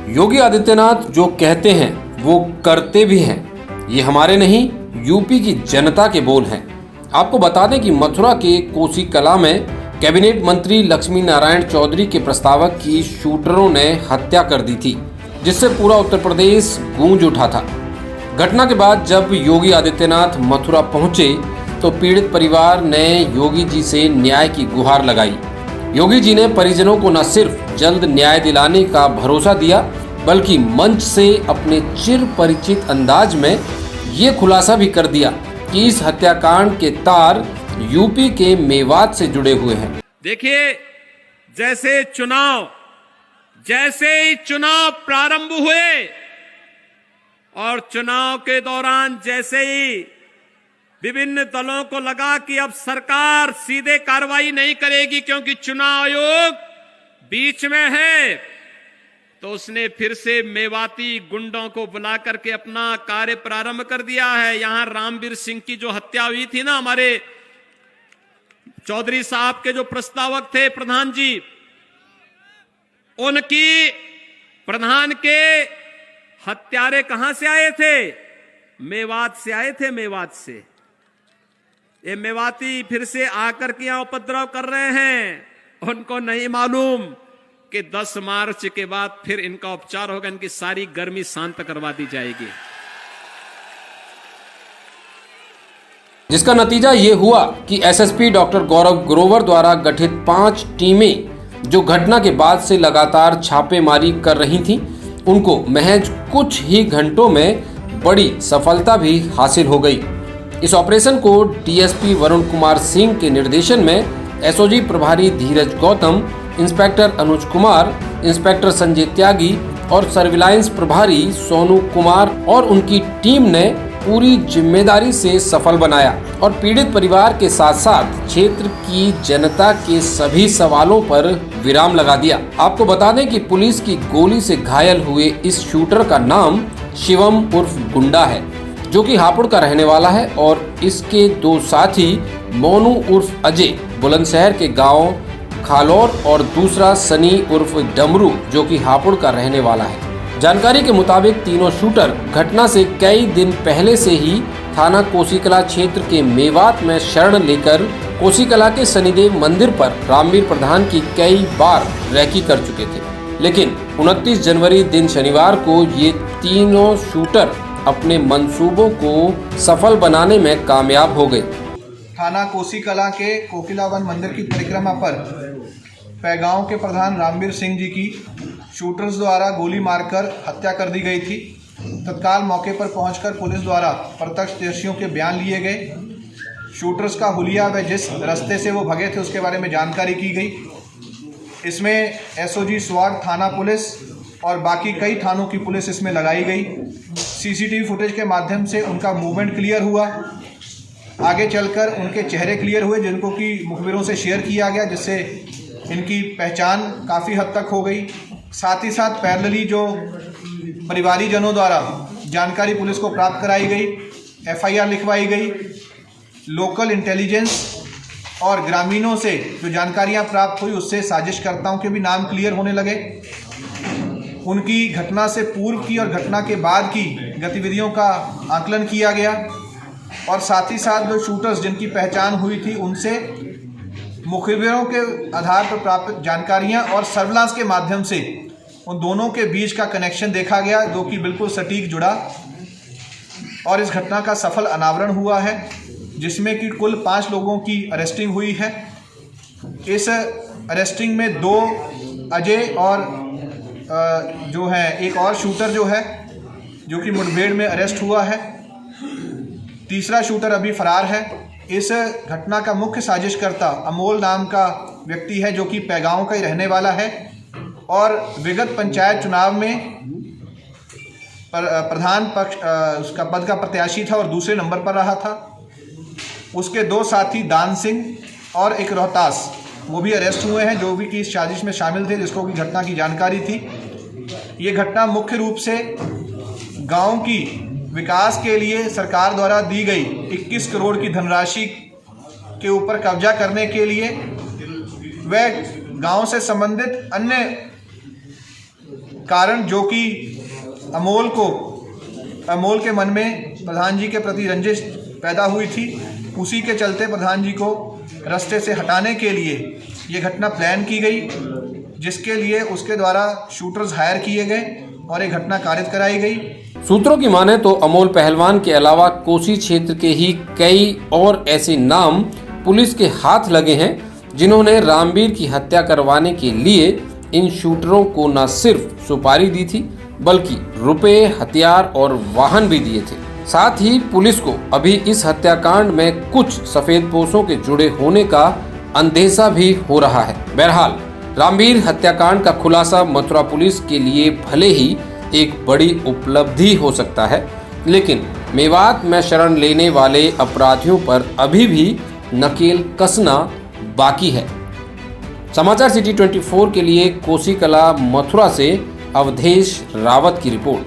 योगी आदित्यनाथ जो कहते हैं वो करते भी हैं। ये हमारे नहीं, यूपी की जनता के बोल हैं। आपको बता दें कि मथुरा के कोसी कला में कैबिनेट मंत्री लक्ष्मी नारायण चौधरी के प्रस्तावक की शूटरों ने हत्या कर दी थी, जिससे पूरा उत्तर प्रदेश गूंज उठा था। घटना के बाद जब योगी आदित्यनाथ मथुरा पहुंचे तो पीड़ित परिवार ने योगी जी से न्याय की गुहार लगाई। योगी जी ने परिजनों को न सिर्फ जल्द न्याय दिलाने का भरोसा दिया, बल्कि मंच से अपने चिर परिचित अंदाज में ये खुलासा भी कर दिया कि इस हत्याकांड के तार यूपी के मेवात से जुड़े हुए हैं। देखिए, जैसे ही चुनाव प्रारंभ हुए और चुनाव के दौरान जैसे ही विभिन्न दलों को लगा कि अब सरकार सीधे कार्रवाई नहीं करेगी क्योंकि चुनाव आयोग बीच में है, तो उसने फिर से मेवाती गुंडों को बुला करके अपना कार्य प्रारंभ कर दिया है। यहां रामवीर सिंह की जो हत्या हुई थी ना, हमारे चौधरी साहब के जो प्रस्तावक थे प्रधान जी, उनकी प्रधान के हत्यारे कहां से आए थे? मेवात से आए थे, मेवात से। ये मेवाती फिर से आकर के यहां उपद्रव कर रहे हैं। उनको नहीं मालूम कि 10 मार्च के बाद फिर इनका उपचार होगा, इनकी सारी गर्मी शांत करवा दी जाएगी। जिसका नतीजा ये हुआ कि एसएसपी डॉक्टर गौरव ग्रोवर द्वारा गठित 5 टीमें जो घटना के बाद से लगातार छापेमारी कर रही थीं, उनको महज कुछ ही घंटों में बड़ी सफलता भी हासिल हो गई। इस ऑपरेशन को डीएसपी वरुण कुमार सिंह के निर्देशन में एसओजी प्रभारी धीरज गौतम, इंस्पेक्टर अनुज कुमार, इंस्पेक्टर संजय त्यागी और सर्विलांस प्रभारी सोनू कुमार और उनकी टीम ने पूरी जिम्मेदारी से सफल बनाया और पीड़ित परिवार के साथ साथ क्षेत्र की जनता के सभी सवालों पर विराम लगा दिया। आपको बता दें कि पुलिस की गोली से घायल हुए इस शूटर का नाम शिवम उर्फ गुंडा है, जो कि हापुड़ का रहने वाला है, और इसके 2 साथी मोनू उर्फ अजय बुलंदशहर के गांव खालौर और दूसरा सनी उर्फ डमरू जो कि हापुड़ का रहने वाला है। जानकारी के मुताबिक तीनों शूटर घटना से कई दिन पहले से ही थाना कोसीकला क्षेत्र के मेवात में शरण लेकर कोसीकला के शनिदेव मंदिर पर रामवीर प्रधान की कई बार रैकी कर चुके थे, लेकिन 29 जनवरी दिन शनिवार को ये तीनों शूटर अपने मंसूबों को सफल बनाने में कामयाब हो गए। थाना कोसीकला के कोकिलावन मंदिर की परिक्रमा पर पैगांव के प्रधान रामवीर सिंह जी की शूटर्स द्वारा गोली मारकर हत्या कर दी गई थी। तत्काल मौके पर पहुंचकर पुलिस द्वारा प्रत्यक्षदर्शियों के बयान लिए गए। शूटर्स का हुलिया व जिस रास्ते से वो भगे थे उसके बारे में जानकारी की गई। इसमें एसओजी स्वाट थाना पुलिस और बाकी कई थानों की पुलिस इसमें लगाई गई। सीसीटीवी फुटेज के माध्यम से उनका मूवमेंट क्लियर हुआ। आगे चलकर उनके चेहरे क्लियर हुए, जिनको कि मुखबिरों से शेयर किया गया, जिससे इनकी पहचान काफ़ी हद तक हो गई। साथ ही साथ पैरेलली जो परिवारीजनों द्वारा जानकारी पुलिस को प्राप्त कराई गई, एफआईआर लिखवाई गई। लोकल इंटेलिजेंस और ग्रामीणों से जो जानकारियां प्राप्त हुई, उससे साजिशकर्ताओं के भी नाम क्लियर होने लगे। उनकी घटना से पूर्व की और घटना के बाद की गतिविधियों का आकलन किया गया और साथ ही साथ जो शूटर्स जिनकी पहचान हुई थी, उनसे मुखबिरों के आधार पर प्राप्त जानकारियां और सर्विलांस के माध्यम से उन दोनों के बीच का कनेक्शन देखा गया, जो कि बिल्कुल सटीक जुड़ा और इस घटना का सफल अनावरण हुआ है, जिसमें कि कुल 5 लोगों की अरेस्टिंग हुई है। इस अरेस्टिंग में 2 अजय और जो है एक और शूटर जो है, जो कि मुठभेड़ में अरेस्ट हुआ है। तीसरा शूटर अभी फरार है। इस घटना का मुख्य साजिशकर्ता अमोल नाम का व्यक्ति है, जो कि पैगांव का ही रहने वाला है और विगत पंचायत चुनाव में प्रधान पक्ष उसका पद का प्रत्याशी था और दूसरे नंबर पर रहा था। उसके 2 साथी दान सिंह और एक रोहतास, वो भी अरेस्ट हुए हैं, जो भी कि इस साजिश में शामिल थे, जिसको की घटना की जानकारी थी। ये घटना मुख्य रूप से गांव की विकास के लिए सरकार द्वारा दी गई 21 करोड़ की धनराशि के ऊपर कब्जा करने के लिए व गांव से संबंधित अन्य कारण जो कि अमोल के मन में प्रधान जी के प्रति रंजिश पैदा हुई थी, उसी के चलते प्रधान जी को रास्ते से हटाने के लिए ये घटना प्लान की गई, जिसके लिए उसके द्वारा शूटर्स हायर किए गए और ये घटना कारित कराई गई। सूत्रों की माने तो अमोल पहलवान के अलावा कोसी क्षेत्र के ही कई और ऐसे नाम पुलिस के हाथ लगे हैं जिन्होंने रामवीर की हत्या करवाने के लिए इन शूटरों को न सिर्फ सुपारी दी थी बल्कि रुपए, हथियार और वाहन भी दिए थे। साथ ही पुलिस को अभी इस हत्याकांड में कुछ सफेदपोशों के जुड़े होने का अंदेशा भी हो रहा है। बहरहाल रामवीर हत्याकांड का खुलासा मथुरा पुलिस के लिए भले ही एक बड़ी उपलब्धि हो सकता है, लेकिन मेवात में शरण लेने वाले अपराधियों पर अभी भी नकेल कसना बाकी है। समाचार सिटी 24 के लिए कोसी कला मथुरा से अवधेश रावत की रिपोर्ट।